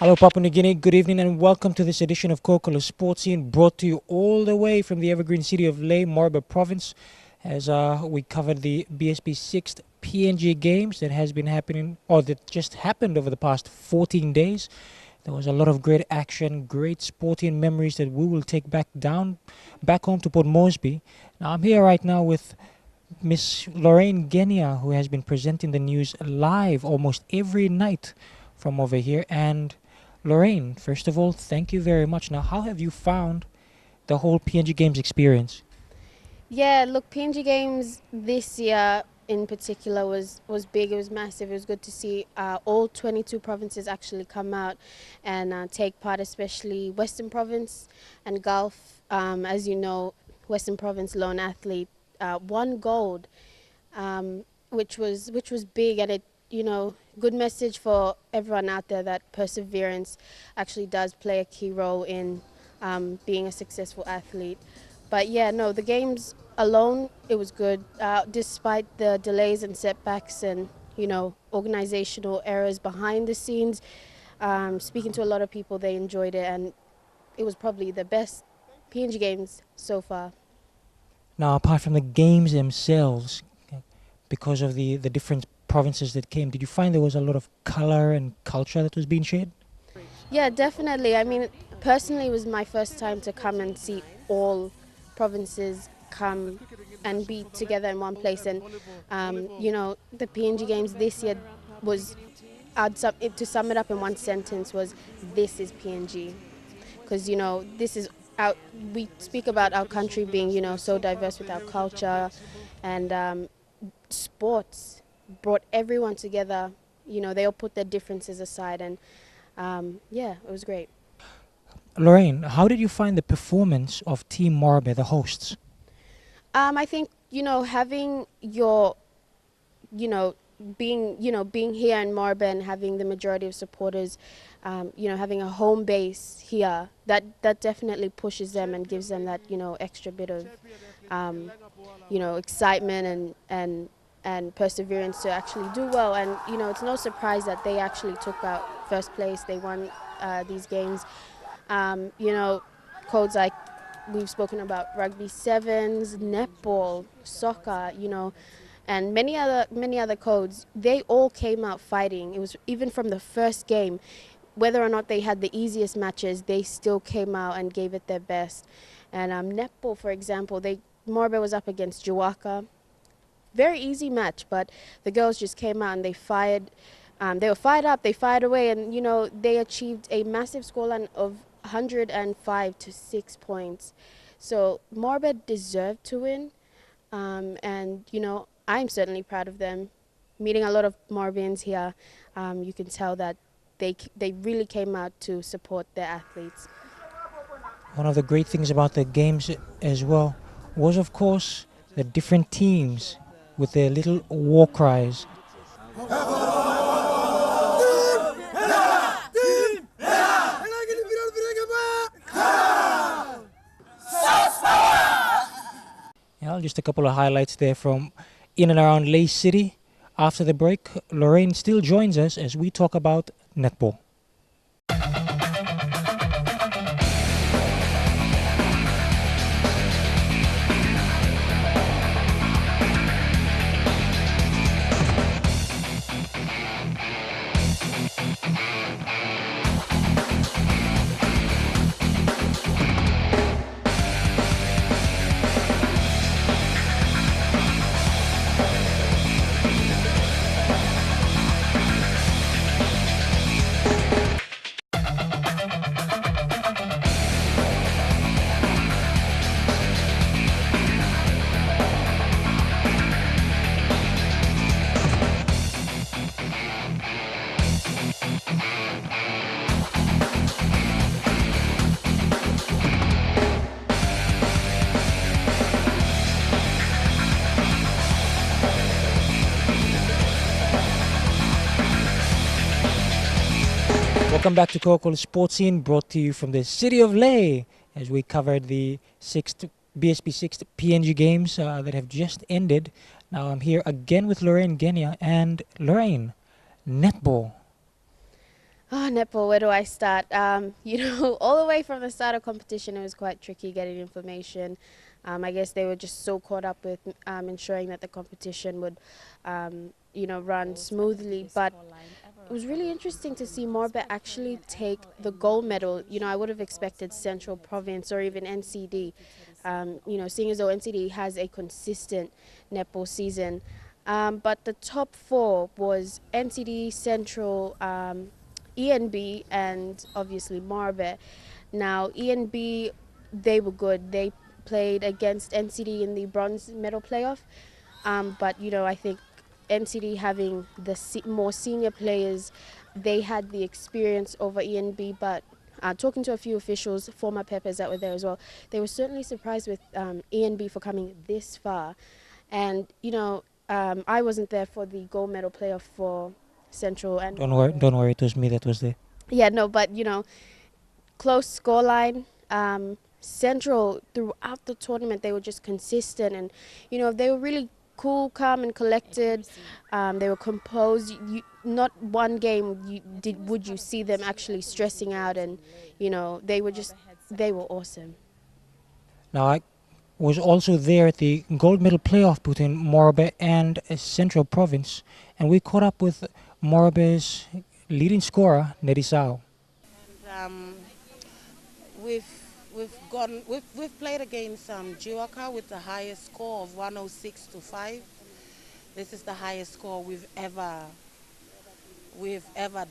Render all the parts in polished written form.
Hello Papua New Guinea, good evening and welcome to this edition of Kokolo Sports Scene, brought to you all the way from the evergreen city of Lae, Marba Province, as we covered the BSP 6th PNG Games that has been happening, or that just happened over the past 14 days. There was a lot of great action, great sporting memories that we will take back home to Port Moresby. Now I'm here right now with Miss Lorraine Genia, who has been presenting the news live almost every night from over here. And Lorraine, first of all, thank you very much. Now, how have you found the whole PNG Games experience? Yeah, look, PNG Games this year in particular was big. It was massive. It was good to see all 22 provinces actually come out and take part, especially Western Province and Gulf. As you know, Western Province lone athlete won gold, which was big, and good message for everyone out there that perseverance actually does play a key role in being a successful athlete. But yeah, no, the games alone, it was good. Despite the delays and setbacks and, organizational errors behind the scenes, speaking to a lot of people, they enjoyed it, and it was probably the best PNG Games so far. Now, apart from the games themselves, because of the different provinces that came, did you find there was a lot of color and culture that was being shared? Yeah, definitely. I mean, personally, it was my first time to come and see all provinces come and be together in one place. And, the PNG Games this year was, to sum it up in one sentence, was this is PNG. Because, this is we speak about our country being, so diverse with our culture, and sports brought everyone together. They all put their differences aside, and yeah, it was great. Lorraine, how did you find the performance of Team Marbe, the hosts? I think having your, being here in Marben, having the majority of supporters, having a home base here, that definitely pushes them and gives them that extra bit of excitement and perseverance to actually do well. And it's no surprise that they actually took out first place. They won these games. Codes like we've spoken about rugby sevens, netball, soccer, and many other codes. They all came out fighting. It was even from the first game, whether or not they had the easiest matches, they still came out and gave it their best. And netball, for example, Morbe was up against Jawaka. Very easy match, but the girls just came out and they fired. They were fired up, they fired away, and they achieved a massive scoreline of 105 to 6 points. So Morbid deserved to win, and I'm certainly proud of them. Meeting a lot of Morbians here, you can tell that they really came out to support their athletes. One of the great things about the games as well was, of course, the different teams with their little war cries. Just a couple of highlights there from in and around Lae City. After the break, Lorraine still joins us as we talk about netball. Welcome back to Coca-Cola Sports Scene, brought to you from the city of Lae, as we covered the BSP 6th PNG Games that have just ended. Now I'm here again with Lorraine Genia. And Lorraine, netball. Oh, netball, where do I start? All the way from the start of competition, it was quite tricky getting information. I guess they were just so caught up with ensuring that the competition would, run smoothly. But it was really interesting to see Morbet actually take the gold medal. I would have expected Central Province or even NCD, seeing as though NCD has a consistent netball season. But the top four was NCD, Central, ENB, and obviously Morbet. Now, ENB, they were good. They played against NCD in the bronze medal playoff. But I think NCD having the more senior players, they had the experience over ENB. But talking to a few officials, former Peppers that were there as well, they were certainly surprised with ENB for coming this far. And I wasn't there for the gold medal playoff for Central and Don't worry, it was me that was there. yeah, no, but close scoreline. Central throughout the tournament, they were just consistent, and they were really cool, calm, and collected. They were composed. Not one game would you see them actually stressing out, and they were awesome. Now, I was also there at the gold medal playoff between Morobe and Central Province, and we caught up with Morobe's leading scorer, Nerisao. And we've we've played against Jiwaka with the highest score of 106-5. This is the highest score we've ever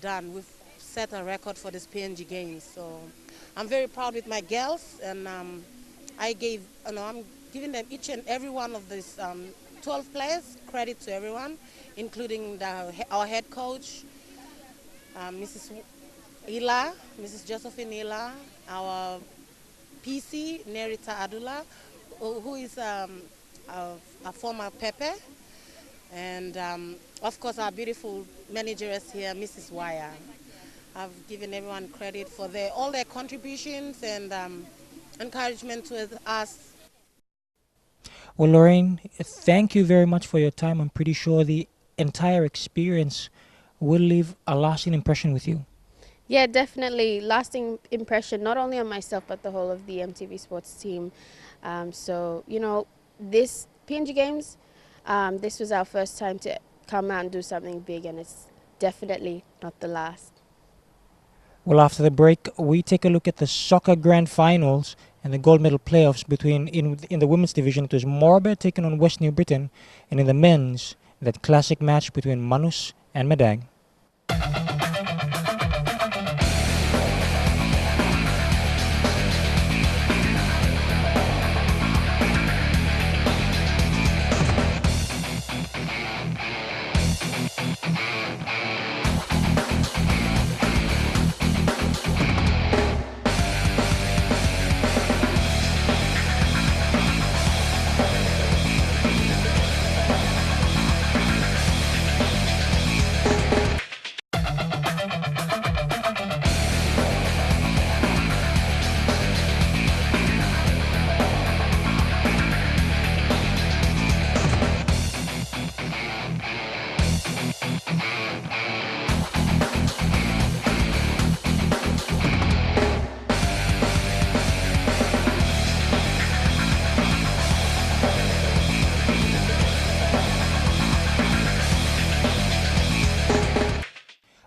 done. We've set a record for this PNG games. So I'm very proud with my girls, and I'm giving them each and every one of these 12 players credit to everyone, including our head coach, Mrs. Ila, Mrs. Josephine Ila, our PC, Nerita Adula, who is a former Pepe, and of course our beautiful manageress here, Mrs. Wire. I've given everyone credit for all their contributions and encouragement to us. Well, Lorraine, thank you very much for your time. I'm pretty sure the entire experience will leave a lasting impression with you. Yeah, definitely lasting impression not only on myself but the whole of the MTV Sports team. This PNG Games, this was our first time to come out and do something big, and it's definitely not the last. Well, after the break, we take a look at the soccer grand finals and the gold medal playoffs between in the women's division. It was Morbe taking on West New Britain, and in the men's, that classic match between Manus and Medag.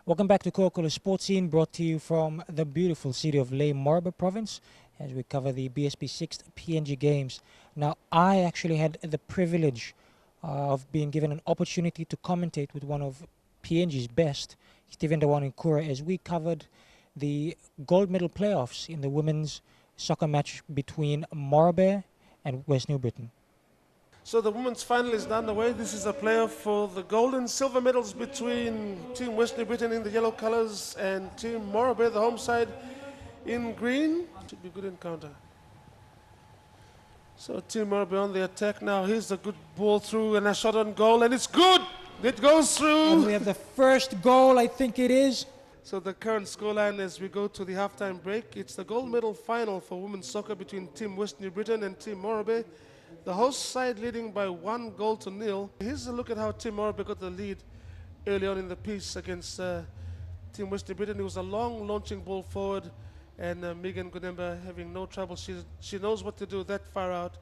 Welcome back to Coca-Cola Sports Scene, brought to you from the beautiful city of Ley Marba Province as we cover the BSP 6th PNG Games. Now, I actually had the privilege of being given an opportunity to commentate with one of PNG's best, Stephen Dawan as we covered the gold medal playoffs in the women's soccer match between Marbe and West New Britain. So the women's final is underway. This is a playoff for the gold and silver medals between Team West New Britain in the yellow colours and Team Morabe, the home side, in green. Should be a good encounter. So Team Morabe on the attack now. Here's a good ball through and a shot on goal, and it's good. It goes through. And we have the first goal, I think it is. So the current scoreline as we go to the halftime break, it's the gold medal final for women's soccer between Team West New Britain and Team Morabe. The host side leading by 1-0. Here's a look at how Team Morabe got the lead early on in the piece against Team Western Britain. It was a long launching ball forward, and Megan Gunemba having no trouble. She knows what to do that far out.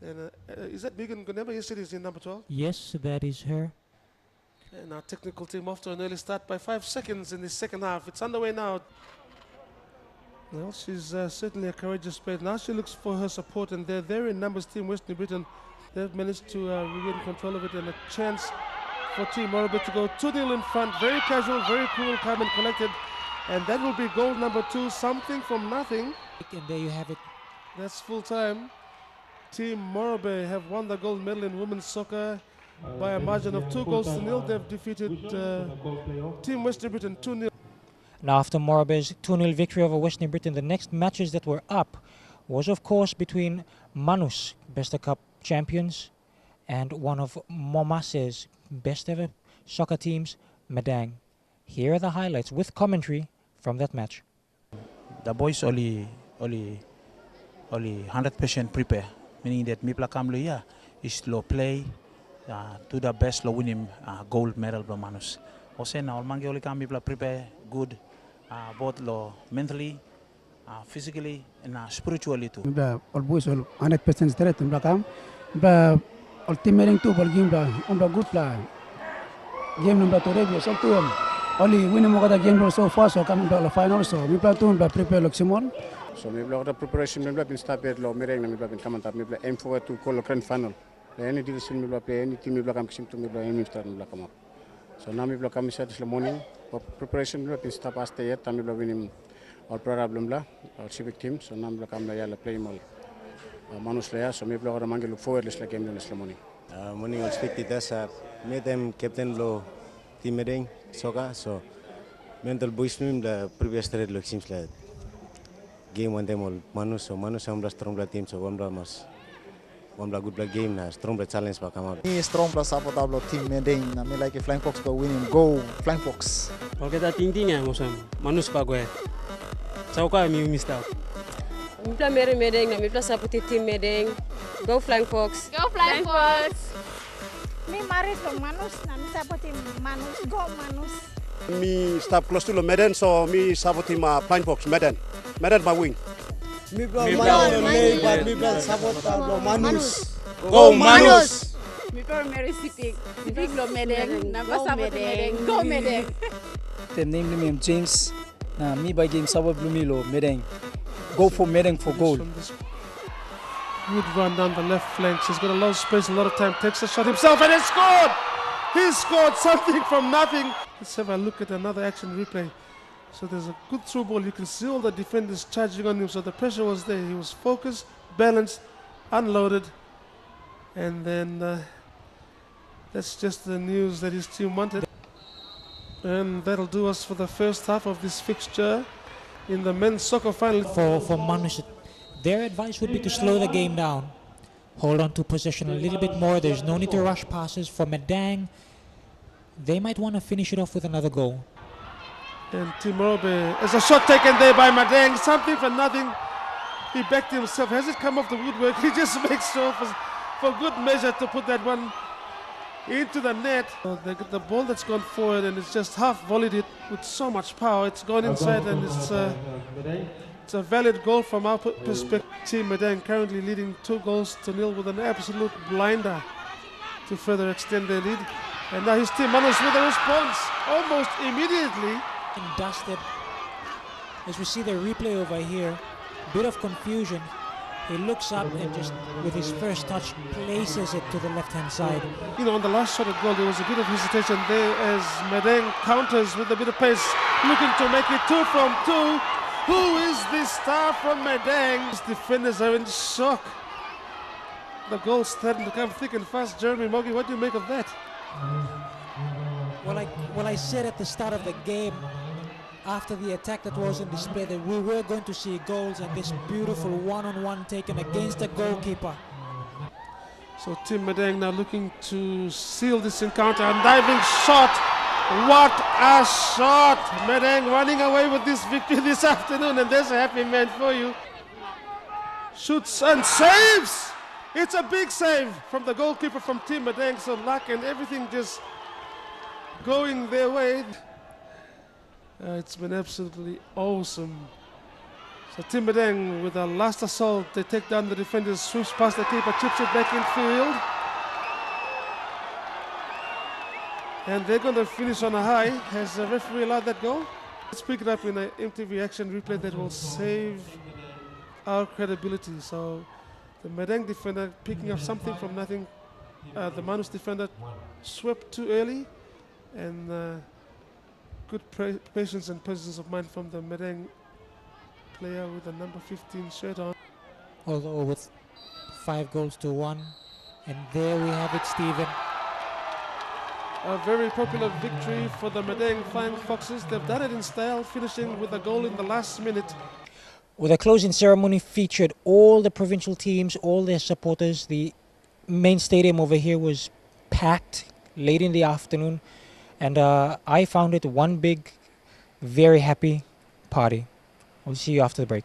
And is that Megan Gunemba? Yes, it is, in number 12. Yes, that is her. And our technical team off to an early start by 5 seconds in the second half. It's underway now. Well, she's certainly a courageous player. Now she looks for her support, and they're there in numbers. Team Western Britain, they've managed to regain control of it, and a chance for Team Morabit to go 2-0 in front. Very casual, very cool, calm and collected. And that will be goal number 2, something from nothing. And there you have it. That's full time. Team Morabe have won the gold medal in women's soccer by a margin of 2-0. They've defeated Team Western Britain 2-0. Now after Morabe's 2-0 victory over Western Britain, the next matches that were up was of course between Manus, Besta Cup champions, and one of Momase's best ever soccer teams, Medang. Here are the highlights with commentary from that match. The boys only 100% prepare, meaning that Mipla Kamluya is slow play to the best lo winning gold medal by Manus. Also now mangi only come Mipla prepare good both lo mentally, physically and spiritually too. Mipla all boys all 100% straight Mipla kam. Mipla ultimating too ball game Mipla good play. Game number 2 review so too only winning more the game so far so coming back the final so Mipla too Mipla prepare maximum. So Mipla the preparation Mipla been started lo mireng Mipla been come up Mipla aim forward to call the grand final. Any division Mipla play any team Mipla come to Mipla aim start Mipla come up. So now Mipla come start this morning. Preparation Mipla been start past yet Mipla winning all problem la our civic team so now Mipla come la play mal Manus Lea so Mipla ora mangi look forward this game this morning. Morning expected made them captain lo team meeting soccer so mental boys the previous thread look seems like game one them all Manus so Manus ambla strong team so one good game na strong challenge pa come out. Me strong plus support tablo team meeting na me like flying fox go winning go flying fox. Okay that ting ya ngosam Manus pa go. Sauka mi mista. Mi pla mere meeting na mi pla support team meeting go flying fox. Go flying fox. Me married to Manus, na mi supporting Manus, go Manus. Me stop close to the Medan, so me supporting Flying Fox, Medan ma win. Me support Manus. Go Manus! Me Mary City, lo Medan, na support Medan, go Medan. The name me James, me by game support Blumilo, Medan. Go for Medan for goal. Good run down the left flank. She's got a lot of space, a lot of time. Takes a shot himself and he scored! He scored something from nothing. Let's have a look at another action replay. So there's a good through ball. You can see all the defenders charging on him. So the pressure was there. He was focused, balanced, unloaded. And then that's just the news that his team wanted. And that'll do us for the first half of this fixture in the men's soccer final. For Manus, their advice would be to slow the game down, hold on to possession a little bit more. There's no need to rush passes. For Medang, they might want to finish it off with another goal. And Timorobe, there's a shot taken there by Medang, something for nothing. He backed himself. Has it come off the woodwork? He just makes sure for good measure to put that one into the net. The ball that's gone forward and it's just half volleyed it with so much power. It's gone inside and it's a valid goal from our perspective. Team Medang currently leading 2-0 with an absolute blinder to further extend their lead. And now his team Manus with a response almost immediately. And dusted. As we see the replay over here, bit of confusion. He looks up and just with his first touch places it to the left-hand side. You know, on the last shot at goal, there was a bit of hesitation there as Medang counters with a bit of pace, looking to make it 2 from 2. Who is this star from Medang? His defenders are in shock. The goal's starting to come thick and fast. Jeremy Moggy, what do you make of that? Well, I said at the start of the game, after the attack that was in display, that we were going to see goals and this beautiful one-on-one taken against the goalkeeper. So Team Medang now looking to seal this encounter. A diving shot. What a shot! Medang running away with this victory this afternoon, and there's a happy man for you. Shoots and saves! It's a big save from the goalkeeper from Team Medang. So luck and everything just going their way. It's been absolutely awesome. So Team Medang with a last assault, they take down the defenders, swoops past the keeper, chips it back in field. And they're going to finish on a high. Has the referee allowed that goal? Let's pick it up in an EMTV action replay that will save our credibility. So the Medang defender picking up something from nothing. The Manus defender swept too early, and good patience and presence of mind from the Medang player with the number 15 shirt on. Although with 5-1, and there we have it, Stephen. A very popular victory for the Medang Flying Foxes. They've done it in style, finishing with a goal in the last minute. Well, the closing ceremony featured all the provincial teams, all their supporters. The main stadium over here was packed late in the afternoon, and I found it one big, very happy party. We'll see you after the break.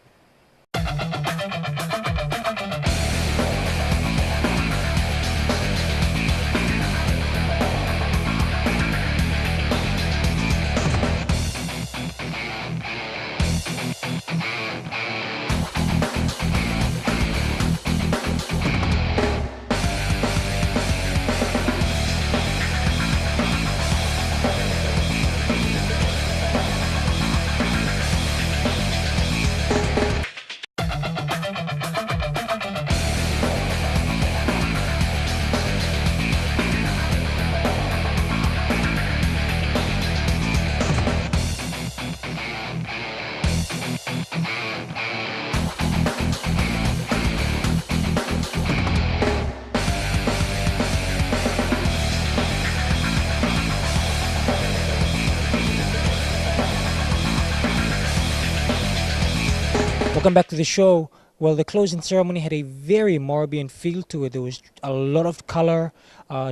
Welcome back to the show. Well, the closing ceremony had a very Morabian feel to it. There was a lot of color,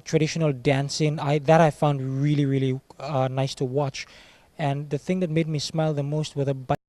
traditional dancing. I found really, really nice to watch. And the thing that made me smile the most were the